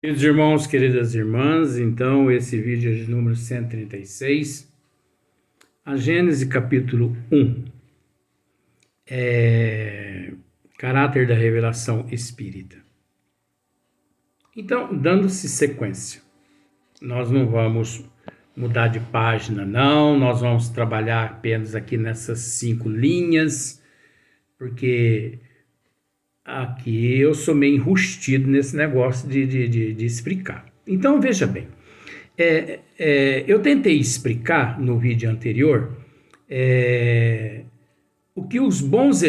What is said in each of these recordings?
Queridos irmãos, queridas irmãs, então esse vídeo é de número 136, a Gênesis capítulo 1, caráter da revelação espírita. Então, dando-se sequência, nós não vamos mudar de página não, nós vamos trabalhar apenas aqui nessas 5 linhas, porque aqui eu sou meio enrustido nesse negócio de explicar. Então, veja bem. Eu tentei explicar no vídeo anterior o que os bons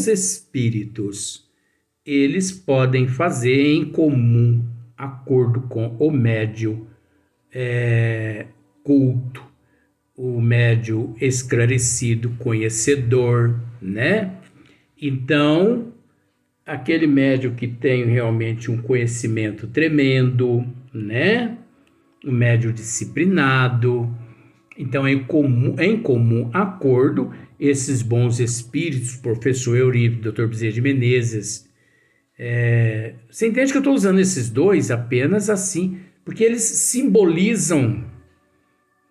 espíritos eles podem fazer em comum acordo com o médium culto, o médium esclarecido, conhecedor, né? Então, aquele médium que tem realmente um conhecimento tremendo, né? Um médium disciplinado. Então, em comum acordo, esses bons espíritos, professor Eurípides, Dr. Bezerra de Menezes, você entende que eu estou usando esses dois apenas assim, porque eles simbolizam,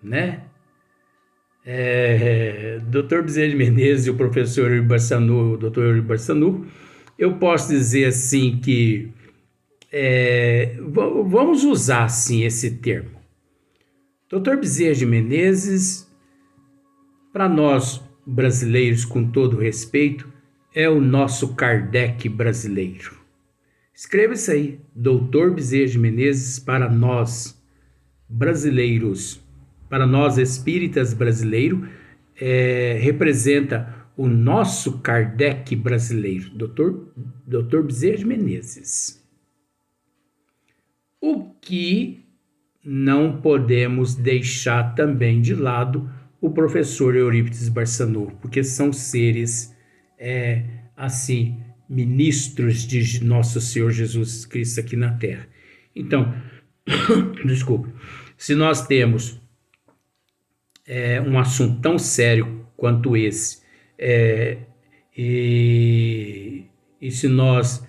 né? Dr. Bezerra de Menezes e o professor Barçanu, o Dr. Eurípides Barçanu, eu posso dizer assim que vamos usar assim esse termo. Dr. Bezerra de Menezes, para nós brasileiros, com todo respeito, é o nosso Kardec brasileiro. Escreva isso aí, Dr. Bezerra de Menezes, para nós brasileiros, para nós espíritas brasileiros, representa o nosso Kardec brasileiro, Dr. Bezerra de Menezes. O que não podemos deixar também de lado o professor Eurípides Barçanu, porque são seres, assim, ministros de nosso Senhor Jesus Cristo aqui na Terra. Então, desculpe, se nós temos um assunto tão sério quanto esse, e se nós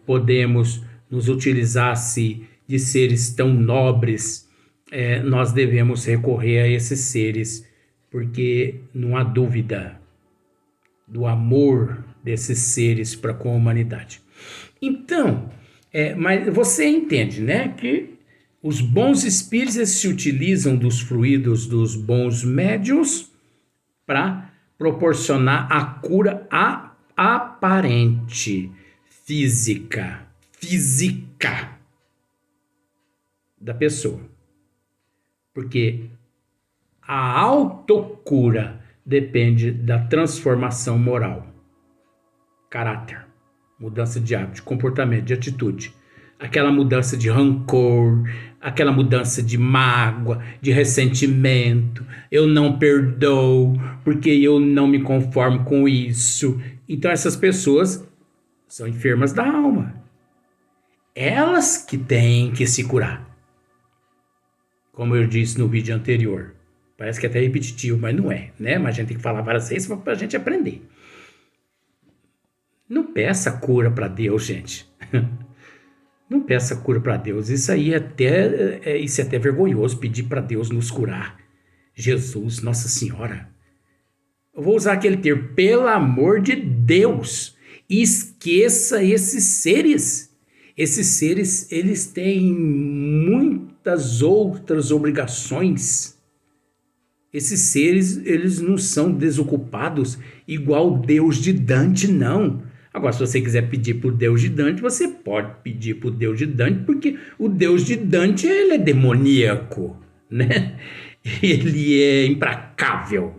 podemos nos utilizar-se de seres tão nobres, nós devemos recorrer a esses seres, porque não há dúvida do amor desses seres para com a humanidade. Então, mas você entende, né, que os bons espíritos se utilizam dos fluidos dos bons médiuns para proporcionar a cura aparente, física da pessoa. Porque a autocura depende da transformação moral, caráter, mudança de hábito, de comportamento, de atitude. Aquela mudança de rancor, aquela mudança de mágoa, de ressentimento. Eu não perdoo porque eu não me conformo com isso. Então essas pessoas são enfermas da alma. Elas que têm que se curar. Como eu disse no vídeo anterior. Parece que é até repetitivo, mas não é, né? Mas a gente tem que falar várias vezes para a gente aprender. Não peça cura para Deus, gente. Não peça cura para Deus. Isso aí isso é até vergonhoso, pedir para Deus nos curar. Jesus, Nossa Senhora. Eu vou usar aquele termo, pelo amor de Deus. Esqueça esses seres. Esses seres, eles têm muitas outras obrigações. Esses seres, eles não são desocupados igual o Deus de Dante, não. Agora, se você quiser pedir para o Deus de Dante, você pode pedir para o Deus de Dante, porque o Deus de Dante, ele é demoníaco, né? Ele é implacável.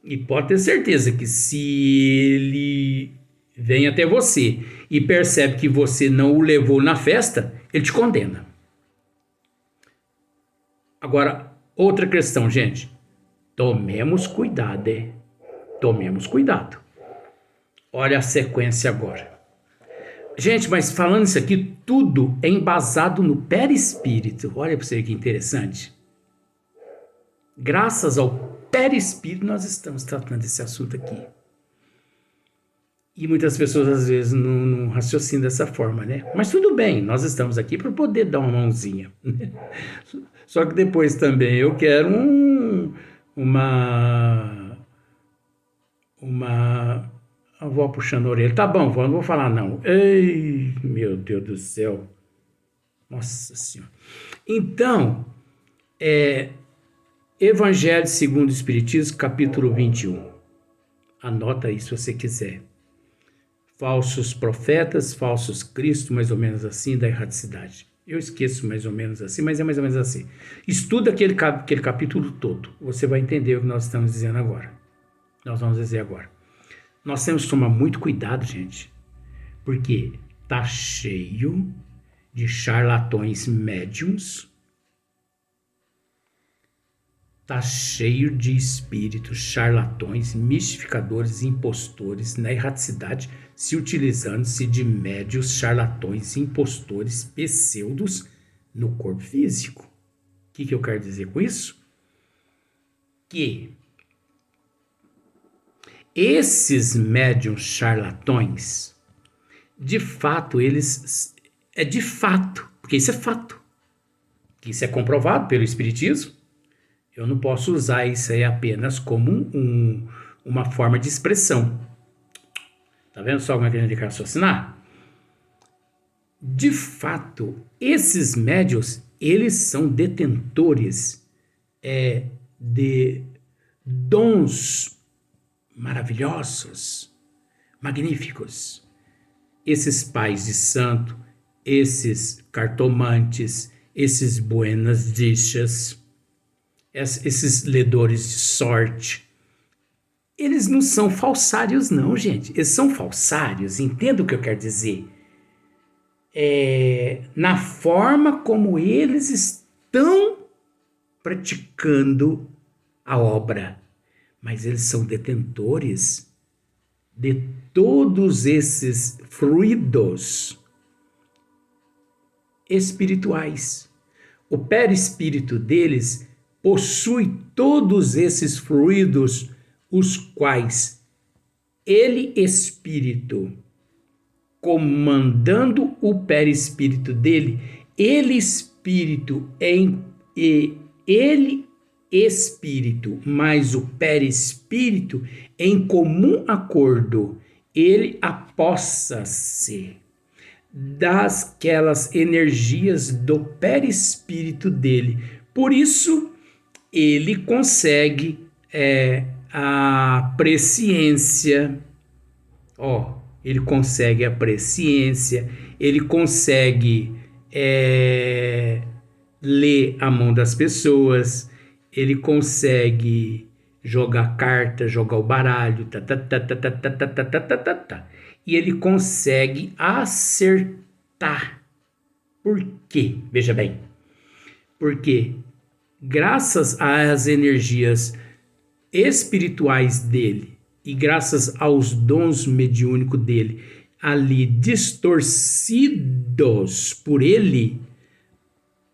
E pode ter certeza que se ele vem até você e percebe que você não o levou na festa, ele te condena. Agora, outra questão, gente. Tomemos cuidado, hein? Tomemos cuidado. Olha a sequência agora. Gente, mas falando isso aqui, tudo é embasado no perispírito. Olha para você que interessante. Graças ao perispírito, nós estamos tratando desse assunto aqui. E muitas pessoas às vezes não raciocinam dessa forma, né? Mas tudo bem, nós estamos aqui para poder dar uma mãozinha. Só que depois também eu quero uma a avó puxando a orelha. Tá bom, vó, não vou falar não. Ei, meu Deus do céu. Nossa Senhora. Então, Evangelho segundo o Espiritismo, capítulo 21. Anota aí se você quiser. Falsos profetas, falsos cristos, mais ou menos assim, da erraticidade. Eu esqueço mais ou menos assim, mas é mais ou menos assim. Estuda aquele capítulo todo. Você vai entender o que nós estamos dizendo agora. Nós vamos dizer agora. Nós temos que tomar muito cuidado, gente. Porque tá cheio de charlatões médiums. Tá cheio de espíritos charlatões, mistificadores, impostores na erraticidade, se utilizando-se de médios, charlatões, impostores, pseudos no corpo físico. O que eu quero dizer com isso? Que esses médiums charlatões, de fato, porque isso é fato, que isso é comprovado pelo Espiritismo. Eu não posso usar isso aí apenas como uma forma de expressão. Tá vendo só como é que a gente quer raciocinar? De fato, esses médiuns, eles são detentores de dons maravilhosos, magníficos. Esses pais de santo, esses cartomantes, esses buenas dichas, esses ledores de sorte, eles não são falsários não, gente. Eles são falsários, entenda o que eu quero dizer. Na forma como eles estão praticando a obra. Mas eles são detentores de todos esses fluidos espirituais. O perispírito deles possui todos esses fluidos, os quais ele, espírito, comandando o perispírito dele, ele, espírito, ele, espírito, mais o perispírito, em comum acordo, ele apossa-se dasquelas energias do perispírito dele. Por isso, ele consegue a presciência, ele consegue a presciência, ele consegue ler a mão das pessoas, ele consegue jogar carta, jogar o baralho, e ele consegue acertar. Por quê? Veja bem, porque graças às energias espirituais dele e graças aos dons mediúnicos dele ali distorcidos por ele,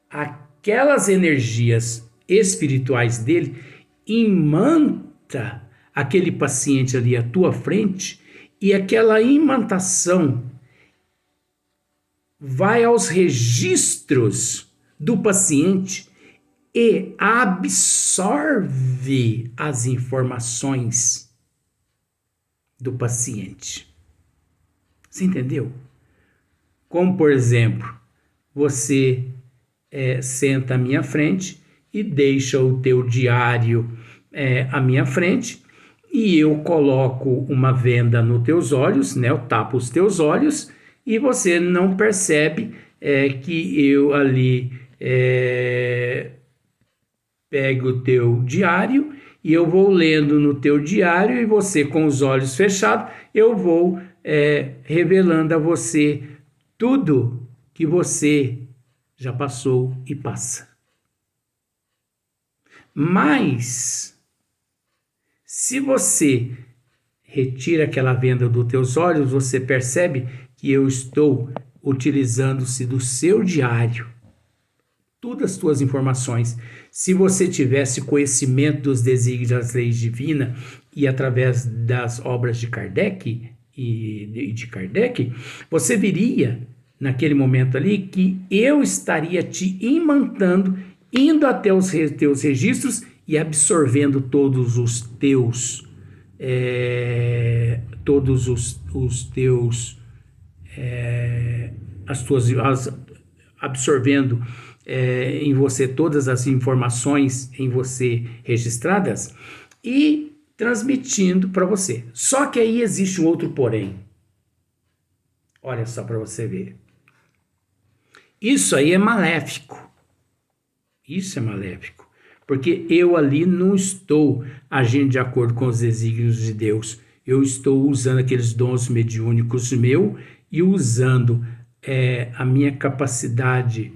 aquelas energias espirituais dele imanta aquele paciente ali à tua frente e aquela imantação vai aos registros do paciente e absorve as informações do paciente. Você entendeu? Como, por exemplo, você senta à minha frente e deixa o teu diário à minha frente e eu coloco uma venda nos teus olhos, né? Eu tapo os teus olhos e você não percebe que eu ali pego o teu diário e eu vou lendo no teu diário e você com os olhos fechados, eu vou revelando a você tudo que você já passou e passa. Mas, se você retira aquela venda dos teus olhos, você percebe que eu estou utilizando-se do seu diário, todas as tuas informações. Se você tivesse conhecimento dos desígnios das leis divinas e através das obras de Kardec, e de Kardec, você veria naquele momento ali que eu estaria te imantando, indo até os teus registros e absorvendo todos os teus, absorvendo em você todas as informações em você registradas e transmitindo para você. Só que aí existe um outro porém. Olha só para você ver. Isso aí é maléfico. Isso é maléfico. Porque eu ali não estou agindo de acordo com os desígnios de Deus. Eu estou usando aqueles dons mediúnicos meu e usando a minha capacidade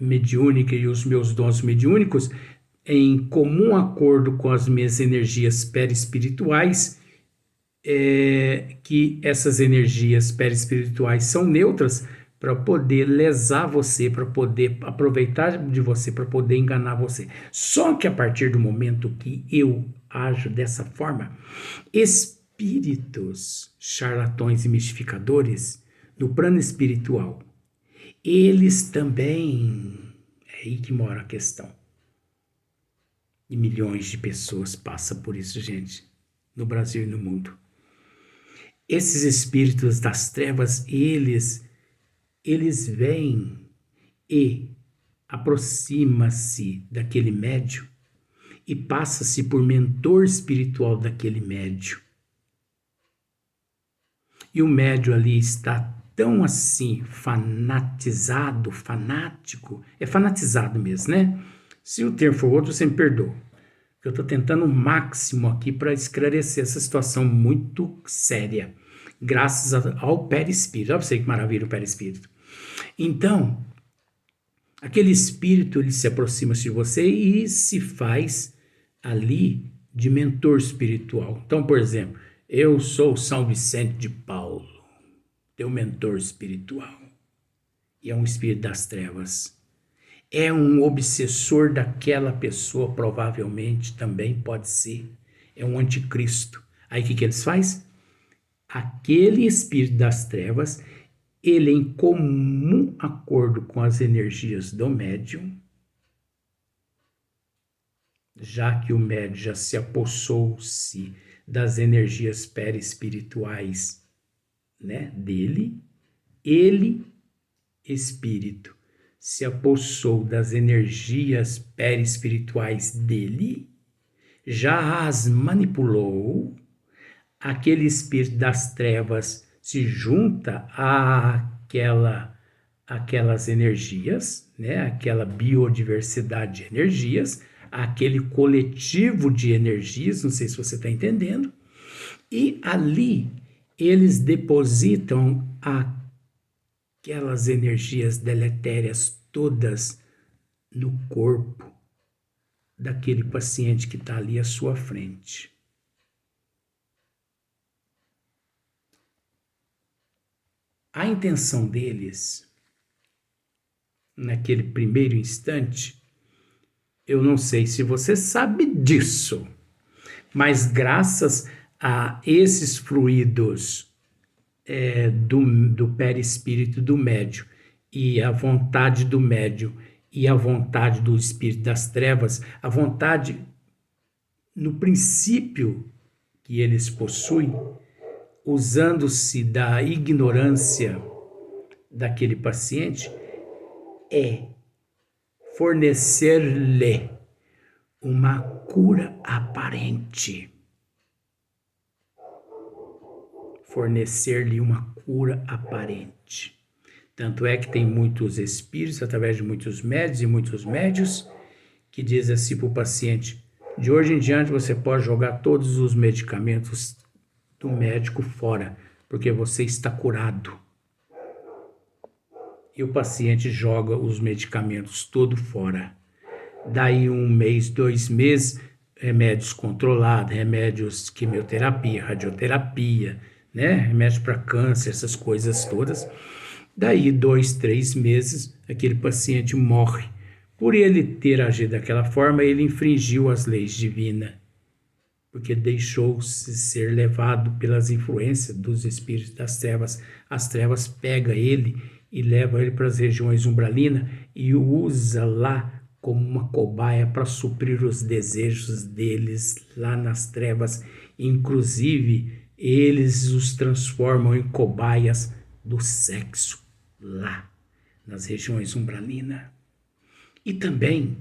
mediúnica e os meus dons mediúnicos em comum acordo com as minhas energias perispirituais, que essas energias perispirituais são neutras para poder lesar você, para poder aproveitar de você, para poder enganar você. Só que a partir do momento que eu ajo dessa forma, espíritos charlatões e mistificadores no plano espiritual, eles também, é aí que mora a questão. E milhões de pessoas passam por isso, gente, no Brasil e no mundo. Esses espíritos das trevas, eles vêm e aproxima-se daquele médium e passa-se por mentor espiritual daquele médium. E o médium ali está tão assim fanatizado, fanático, é fanatizado mesmo, né? Se o termo for outro, você me perdoa. Eu estou tentando o máximo aqui para esclarecer essa situação muito séria, graças ao perispírito. Olha para você que maravilha o perispírito. Então, aquele espírito, ele se aproxima de você e se faz ali de mentor espiritual. Então, por exemplo, eu sou São Vicente de Paulo, teu mentor espiritual. E é um espírito das trevas. É um obsessor daquela pessoa, provavelmente, também pode ser. É um anticristo. Aí o que eles fazem? Aquele espírito das trevas, ele em comum acordo com as energias do médium, já que o médium já se apossou-se das energias perispirituais, né, dele, ele, espírito, se apossou das energias perispirituais dele, já as manipulou, aquele espírito das trevas se junta àquelas energias, né? Aquela biodiversidade de energias, aquele coletivo de energias, não sei se você está entendendo, e ali eles depositam aquelas energias deletérias todas no corpo daquele paciente que está ali à sua frente. A intenção deles, naquele primeiro instante, eu não sei se você sabe disso, mas graças a esses fluidos do perispírito do médium e a vontade do médium e a vontade do espírito das trevas, a vontade no princípio que eles possuem, usando-se da ignorância daquele paciente, é fornecer-lhe uma cura aparente. Fornecer-lhe uma cura aparente. Tanto é que tem muitos espíritos, através de muitos médios e muitos médios, que dizem assim para o paciente: de hoje em diante você pode jogar todos os medicamentos do médico fora, porque você está curado. E o paciente joga os medicamentos todo fora. Daí 1 mês, 2 meses, remédios controlados, remédios quimioterapia, radioterapia, né? Remédios para câncer, essas coisas todas. Daí 2, 3 meses, aquele paciente morre. Por ele ter agido daquela forma, ele infringiu as leis divinas. porque deixou-se ser levado pelas influências dos espíritos das trevas. As trevas pegam ele e levam ele para as regiões umbralinas e o usa lá como uma cobaia para suprir os desejos deles lá nas trevas. Inclusive, eles os transformam em cobaias do sexo lá nas regiões umbralinas. E também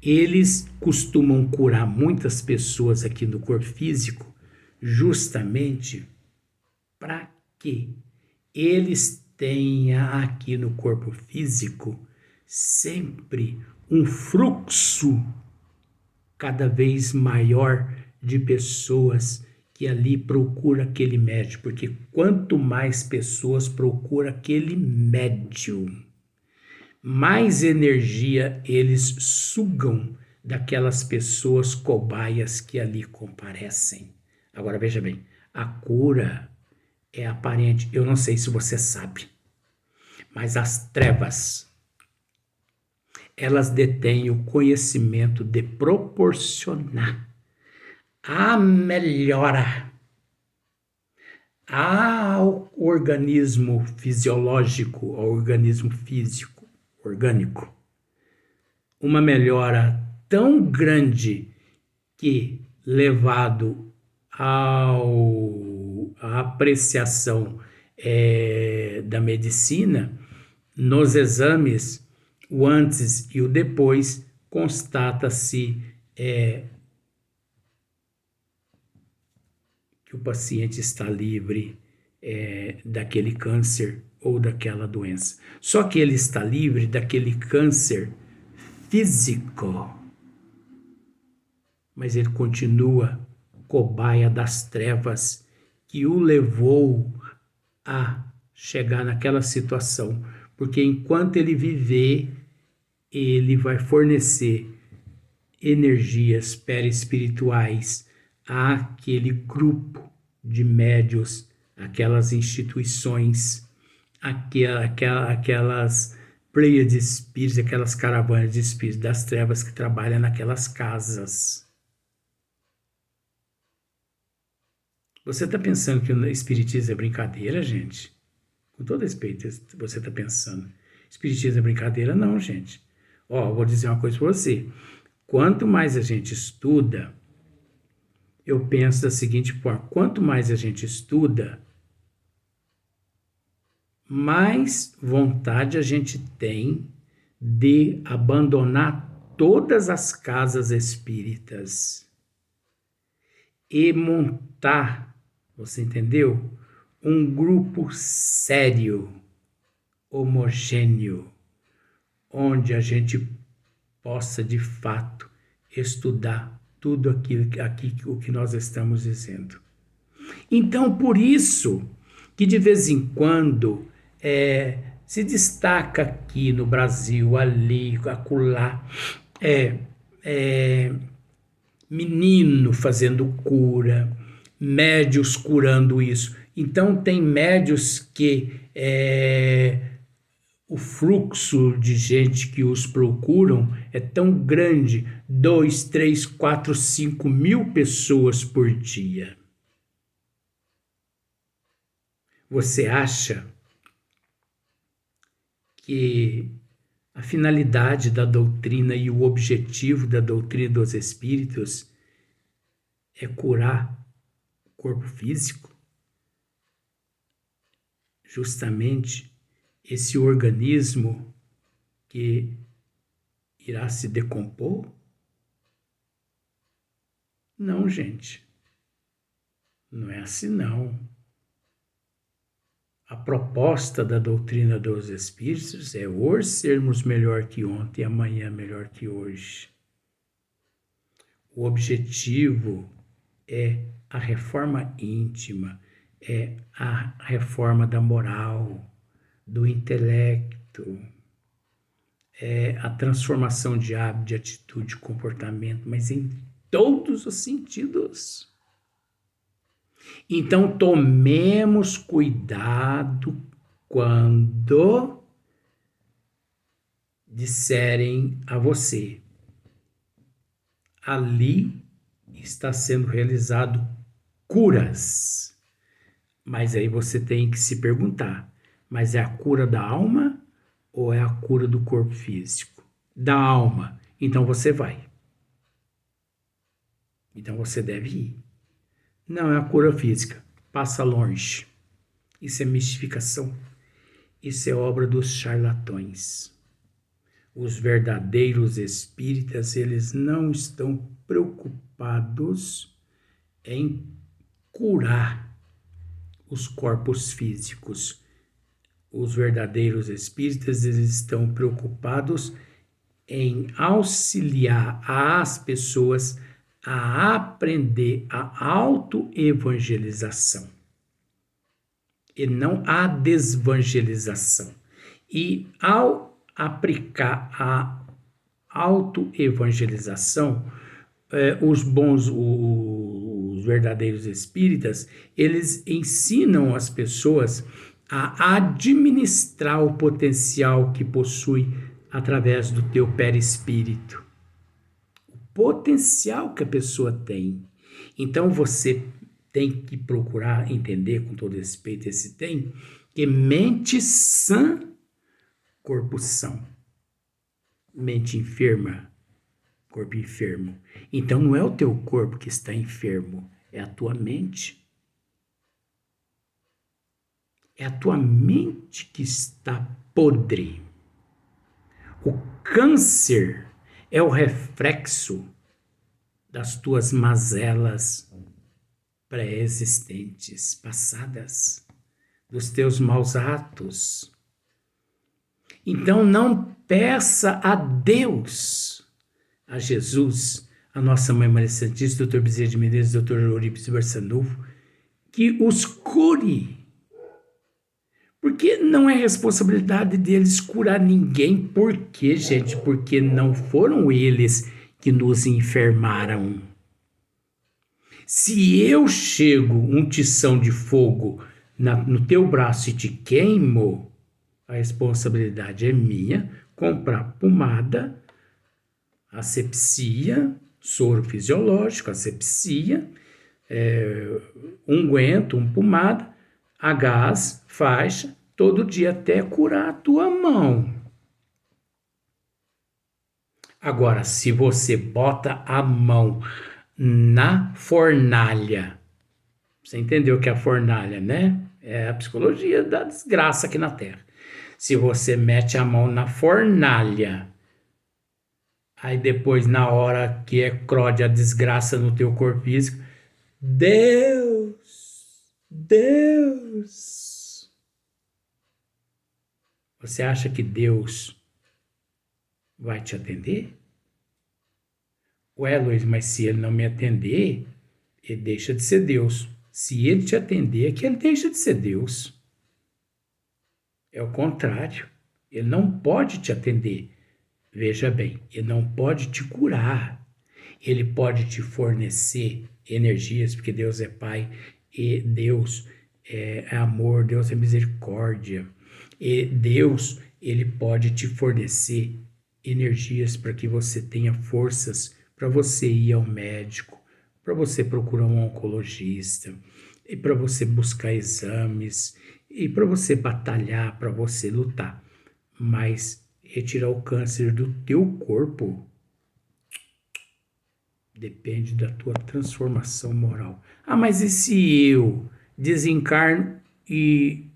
eles costumam curar muitas pessoas aqui no corpo físico justamente para que eles tenham aqui no corpo físico sempre um fluxo cada vez maior de pessoas que ali procura aquele médium, porque quanto mais pessoas procura aquele médium, mais energia eles sugam daquelas pessoas cobaias que ali comparecem. Agora veja bem, a cura é aparente. Eu não sei se você sabe, mas as trevas, elas detêm o conhecimento de proporcionar a melhora ao organismo fisiológico, ao organismo físico, orgânico, uma melhora tão grande que, levado à apreciação da medicina, nos exames, o antes e o depois, constata-se que o paciente está livre daquele câncer ou daquela doença. Só que ele está livre daquele câncer físico, mas ele continua cobaia das trevas que o levou a chegar naquela situação, porque enquanto ele viver, ele vai fornecer energias perespirituais àquele grupo de médios, aquelas instituições, aquelas pleias de espíritos, aquelas caravanas de espíritos das trevas que trabalham naquelas casas. Você está pensando que o espiritismo é brincadeira, gente? Com todo respeito, você está pensando. Espiritismo é brincadeira? Não, gente. Vou dizer uma coisa para você. Quanto mais a gente estuda, eu penso da seguinte forma: quanto mais a gente estuda, mais vontade a gente tem de abandonar todas as casas espíritas e montar, você entendeu? Um grupo sério, homogêneo, onde a gente possa de fato estudar tudo aquilo o que nós estamos dizendo. Então, por isso que de vez em quando se destaca aqui no Brasil, ali, acolá, menino fazendo cura, médios curando isso. Então, tem médios que o fluxo de gente que os procuram é tão grande, 2, 3, 4, 5 mil pessoas por dia. Você acha que a finalidade da doutrina e o objetivo da doutrina dos espíritos é curar o corpo físico? Justamente esse organismo que irá se decompor? Não, gente. Não é assim, não. A proposta da doutrina dos espíritos é hoje sermos melhor que ontem e amanhã melhor que hoje. O objetivo é a reforma íntima, é a reforma da moral, do intelecto, é a transformação de hábito, de atitude, de comportamento, mas em todos os sentidos. Então, tomemos cuidado quando disserem a você: ali está sendo realizado curas. Mas aí você tem que se perguntar, mas é a cura da alma ou é a cura do corpo físico? Da alma. Então você vai. Então você deve ir. Não é a cura física. Passa longe. Isso é mistificação. Isso é obra dos charlatões. Os verdadeiros espíritas, eles não estão preocupados em curar os corpos físicos. Os verdadeiros espíritas, eles estão preocupados em auxiliar as pessoas a aprender a autoevangelização e não a desvangelização. E ao aplicar a autoevangelização, os verdadeiros espíritas, eles ensinam as pessoas a administrar o potencial que possui através do teu perispírito. O potencial que a pessoa tem. Então você tem que procurar entender com todo respeito esse tem, que mente sã, corpo são. Mente enferma, corpo enfermo. Então não é o teu corpo que está enfermo, é a tua mente. É a tua mente que está podre. O câncer é o reflexo das tuas mazelas pré-existentes, passadas, dos teus maus atos. Então não peça a Deus, a Jesus, a nossa Mãe Maria Santíssima, Dr. Bezerra de Menezes, Dr. Eurípides Barçanufo, que os cure. Porque não é responsabilidade deles curar ninguém. Por quê, gente? Porque não foram eles que nos enfermaram. Se eu chego um tição de fogo no teu braço e te queimo, a responsabilidade é minha comprar pomada, asepsia, soro fisiológico, asepsia, unguento, pomada, a gás, faixa, todo dia até curar a tua mão. Agora, se você bota a mão na fornalha, você entendeu o que é a fornalha, né? É a psicologia da desgraça aqui na Terra. Se você mete a mão na fornalha, aí depois, na hora que eclode a desgraça no teu corpo físico, Deus. Você acha que Deus vai te atender? Ué, Luiz, mas se ele não me atender, ele deixa de ser Deus. Se ele te atender, é que ele deixa de ser Deus. É o contrário. Ele não pode te atender. Veja bem, ele não pode te curar. Ele pode te fornecer energias, porque Deus é Pai e Deus é amor, Deus é misericórdia. E Deus, ele pode te fornecer energias para que você tenha forças para você ir ao médico, para você procurar um oncologista, e para você buscar exames, e para você batalhar, para você lutar. Mas retirar o câncer do teu corpo depende da tua transformação moral. Ah, mas e se eu desencarno e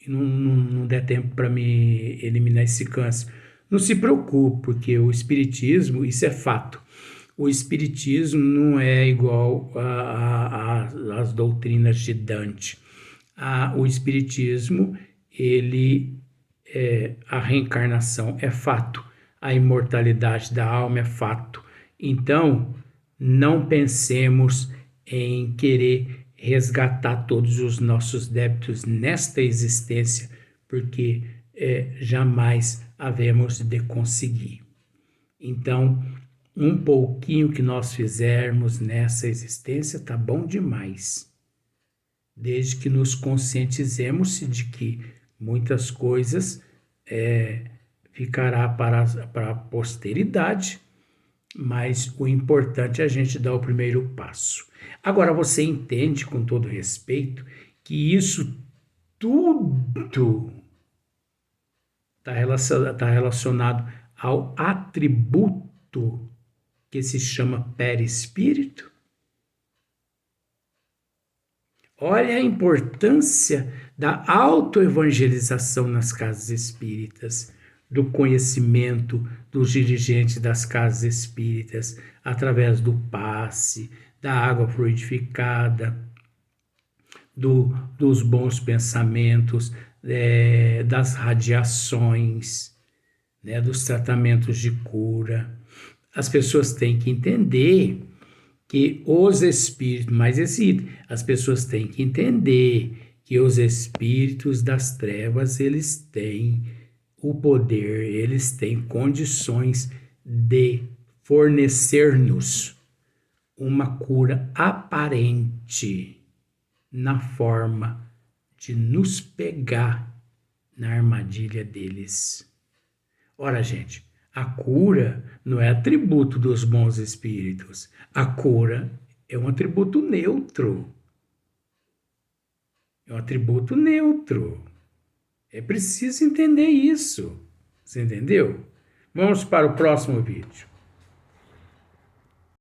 não der tempo para me eliminar esse câncer? Não se preocupe, porque o espiritismo, isso é fato. O espiritismo não é igual às doutrinas de Dante. O espiritismo, a reencarnação é fato. A imortalidade da alma é fato. Então, não pensemos em querer resgatar todos os nossos débitos nesta existência, porque jamais havemos de conseguir. Então, um pouquinho que nós fizermos nessa existência tá bom demais, desde que nos conscientizemos de que muitas coisas ficará para a posteridade, mas o importante é a gente dar o primeiro passo. Agora, você entende, com todo respeito, que isso tudo está relacionado ao atributo que se chama perispírito? Olha a importância da autoevangelização nas casas espíritas, do conhecimento dos dirigentes das casas espíritas, através do passe, da água fluidificada, dos bons pensamentos, das radiações, né, dos tratamentos de cura. As pessoas têm que entender que os espíritos, as pessoas têm que entender que os espíritos das trevas, eles têm o poder, eles têm condições de fornecer-nos uma cura aparente na forma de nos pegar na armadilha deles. Ora, gente, a cura não é atributo dos bons espíritos. A cura é um atributo neutro. É um atributo neutro. É preciso entender isso. Você entendeu? Vamos para o próximo vídeo.